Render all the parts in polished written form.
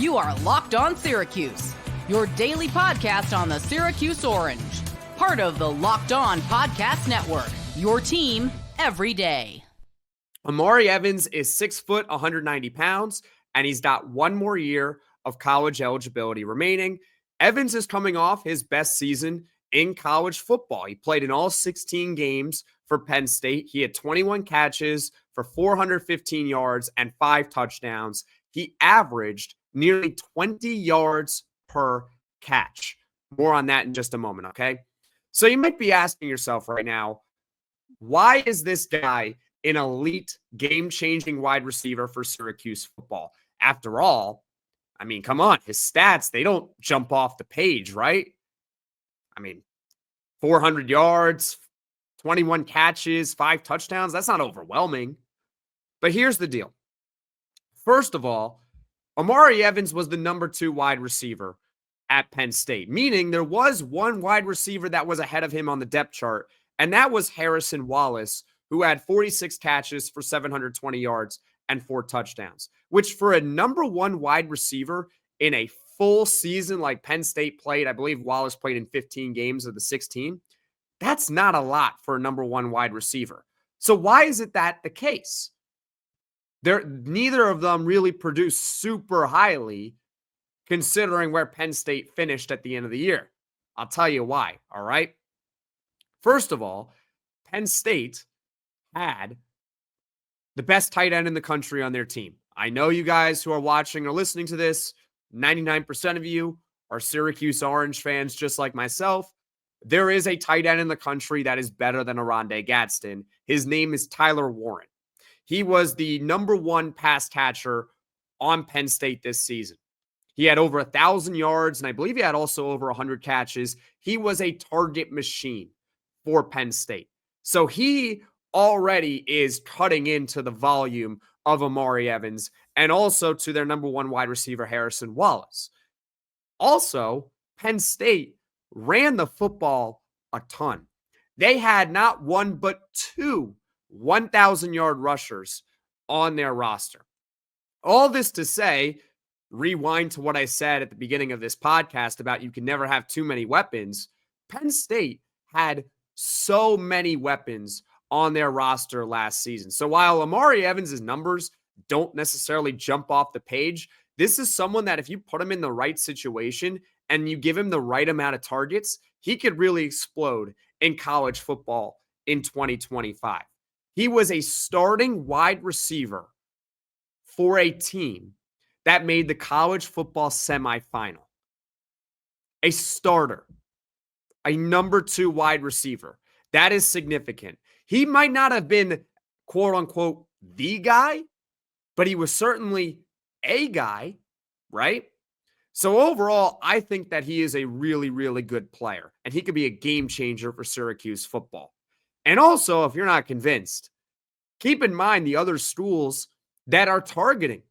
You are Locked On Syracuse, your daily podcast on the Syracuse Orange. Part of the Locked On Podcast Network, your team every day. Omari Evans is 6 foot, 190 pounds, and he's got one more year of college eligibility remaining. Evans is coming off his best season in college football. He played in all 16 games for Penn State. He had 21 catches for 415 yards and 5 touchdowns. He averaged nearly 20 yards per catch. More on that in just a moment, okay? So you might be asking yourself right now, why is this guy an elite game-changing wide receiver for Syracuse football? After all, I mean, come on, his stats, they don't jump off the page, right? I mean, 400 yards, 21 catches, 5 touchdowns, that's not overwhelming. But here's the deal. First of all, Omari Evans was the number 2 wide receiver at Penn State, meaning there was one wide receiver that was ahead of him on the depth chart, and that was Harrison Wallace, who had 46 catches for 720 yards and 4 touchdowns, which for a number 1 wide receiver in a full season like Penn State played, I believe Wallace played in 15 games of the 16, that's not a lot for a number 1 wide receiver. So why is it that the case? Neither of them really produced super highly considering where Penn State finished at the end of the year. I'll tell you why, all right? First of all, Penn State had the best tight end in the country on their team. I know you guys who are watching or listening to this, 99% of you are Syracuse Orange fans just like myself. There is a tight end in the country that is better than Oronde Gadsden. His name is Tyler Warren. He was the number 1 pass catcher on Penn State this season. He had over 1,000 yards, and I believe he had also over 100 catches. He was a target machine for Penn State. So he already is cutting into the volume of Omari Evans and also to their number 1 wide receiver, Harrison Wallace. Also, Penn State ran the football a ton. They had not 1 but 2 1,000-yard rushers on their roster. All this to say, rewind to what I said at the beginning of this podcast about you can never have too many weapons. Penn State had so many weapons on their roster last season. So while Omari Evans' numbers don't necessarily jump off the page, this is someone that if you put him in the right situation and you give him the right amount of targets, he could really explode in college football in 2025. He was a starting wide receiver for a team that made the college football semifinal. A starter, a number 2 wide receiver. That is significant. He might not have been, quote unquote, the guy, but he was certainly a guy, right? So overall, I think that he is a really, really good player, and he could be a game changer for Syracuse football. And also, if you're not convinced, keep in mind the other schools that are targeting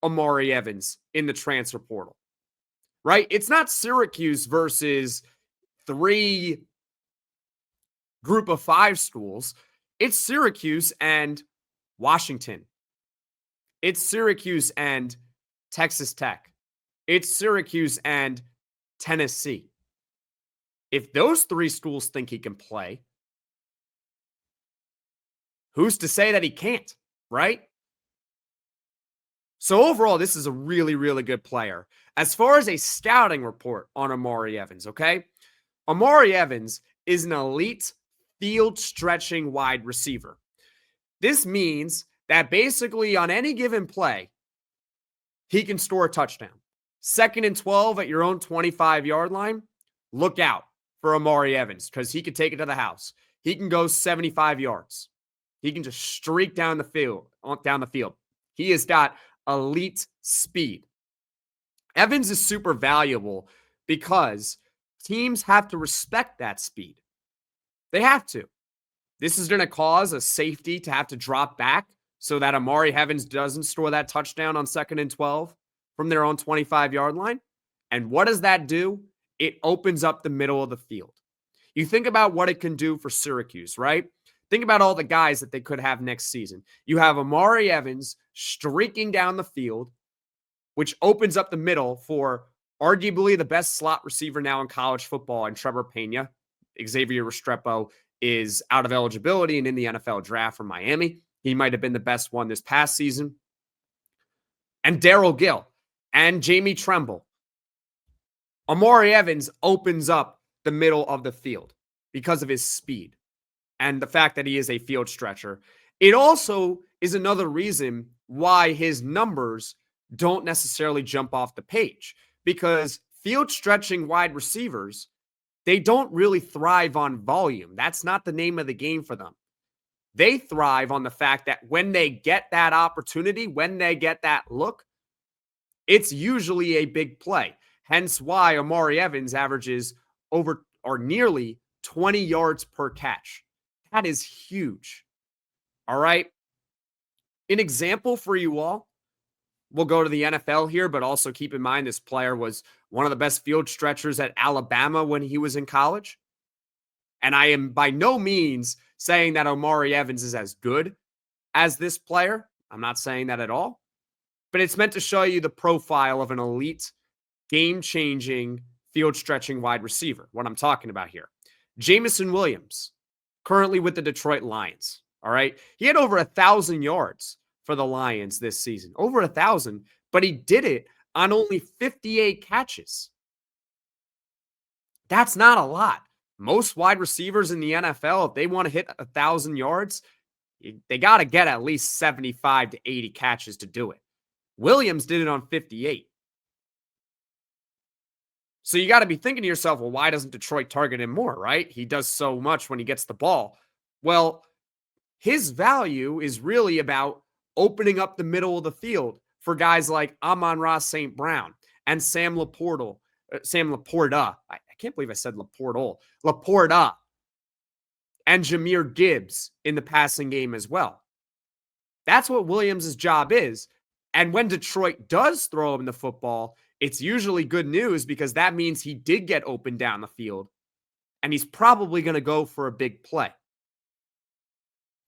Omari Evans in the transfer portal, right? It's not Syracuse versus 3 group of 5 schools. It's Syracuse and Washington. It's Syracuse and Texas Tech. It's Syracuse and Tennessee. If those 3 schools think he can play, who's to say that he can't, right? So overall, this is a really, really good player. As far as a scouting report on Omari Evans, okay? Omari Evans is an elite field-stretching wide receiver. This means that basically on any given play, he can score a touchdown. 2nd and 12 at your own 25-yard line, look out for Omari Evans because he can take it to the house. He can go 75 yards. He can just streak down the field. He has got elite speed. Evans is super valuable because teams have to respect that speed. They have to. This is going to cause a safety to have to drop back so that Omari Evans doesn't score that touchdown on 2nd and 12 from their own 25-yard line. And what does that do? It opens up the middle of the field. You think about what it can do for Syracuse, right? Think about all the guys that they could have next season. You have Omari Evans streaking down the field which opens up the middle for arguably the best slot receiver now in college football, and Trebor Pena. Xavier Restrepo is out of eligibility and in the NFL draft from Miami. He might have been the best one this past season. And Darrell Gill and Jamie Tremble. Omari Evans opens up the middle of the field because of his speed and the fact that he is a field stretcher. It also is another reason why his numbers don't necessarily jump off the page, because field stretching wide receivers, they don't really thrive on volume. That's not the name of the game for them. They thrive on the fact that when they get that opportunity, when they get that look, it's usually a big play. Hence why Omari Evans averages over or nearly 20 yards per catch. That is huge. All right. An example for you all. We'll go to the NFL here, but also keep in mind this player was one of the best field stretchers at Alabama when he was in college. And I am by no means saying that Omari Evans is as good as this player. I'm not saying that at all. But it's meant to show you the profile of an elite, game-changing, field-stretching wide receiver. What I'm talking about here. Jameson Williams, currently with the Detroit Lions. All right. He had over 1,000 yards for the Lions this season. Over 1,000, but he did it on only 58 catches. That's not a lot. Most wide receivers in the NFL, if they want to hit 1,000 yards, they got to get at least 75 to 80 catches to do it. Williams did it on 58. So you got to be thinking to yourself, well, why doesn't Detroit target him more, right? He does so much when he gets the ball. Well, his value is really about opening up the middle of the field for guys like Amon-Ra St. Brown and Sam Laporta. I can't believe I said Laporta and Jahmyr Gibbs in the passing game as well. That's what Williams' job is. And when Detroit does throw him the football, it's usually good news because that means he did get open down the field and he's probably going to go for a big play.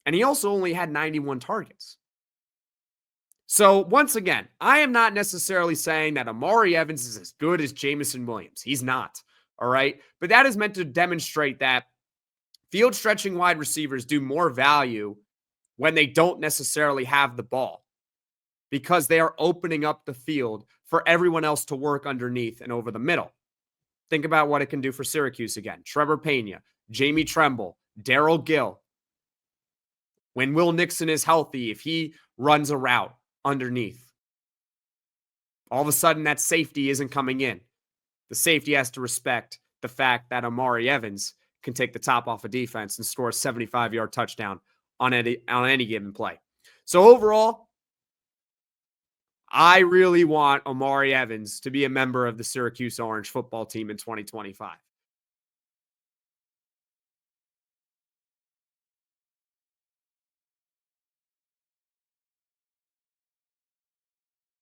And he also only had 91 targets. So once again, I am not necessarily saying that Omari Evans is as good as Jameson Williams. He's not. All right. But that is meant to demonstrate that field stretching wide receivers do more value when they don't necessarily have the ball, because they are opening up the field for everyone else to work underneath and over the middle. Think about what it can do for Syracuse again. Trebor Pena, Jamie Tremble, Darrell Gill. When Will Nixon is healthy, if he runs a route underneath, all of a sudden that safety isn't coming in. The safety has to respect the fact that Omari Evans can take the top off of defense and score a 75-yard touchdown on any given play. So overall, I really want Omari Evans to be a member of the Syracuse Orange football team in 2025.